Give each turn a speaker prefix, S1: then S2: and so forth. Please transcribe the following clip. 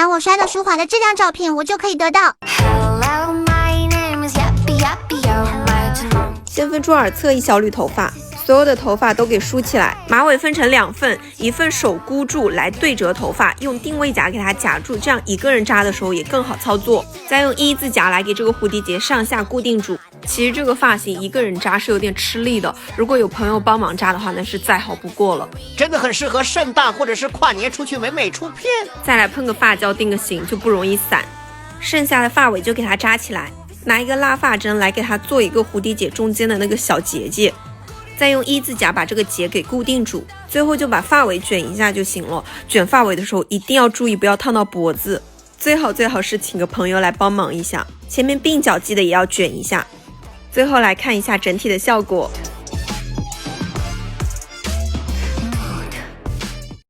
S1: 把我刷的舒缓的这张照片，我就可以得到。
S2: 先分出耳侧一小缕头发，所有的头发都给梳起来，马尾分成2份，一份手箍住来对折头发，用定位夹给它夹住，这样一个人扎的时候也更好操作。再用1字夹来给这个蝴蝶结上下固定住。其实这个发型一个人扎是有点吃力的，如果有朋友帮忙扎的话，那是再好不过了，
S3: 真的很适合圣诞或者是跨年出去美美出片。
S2: 再来喷个发胶定个型，就不容易散。剩下的发尾就给它扎起来，拿一个拉发针来给它做一个蝴蝶结中间的那个小结界，再用1字夹把这个结给固定住，最后就把发尾卷一下就行了。卷发尾的时候一定要注意不要烫到脖子，最好是请个朋友来帮忙一下，前面鬓角记得也要卷一下。最后来看一下整体的效果。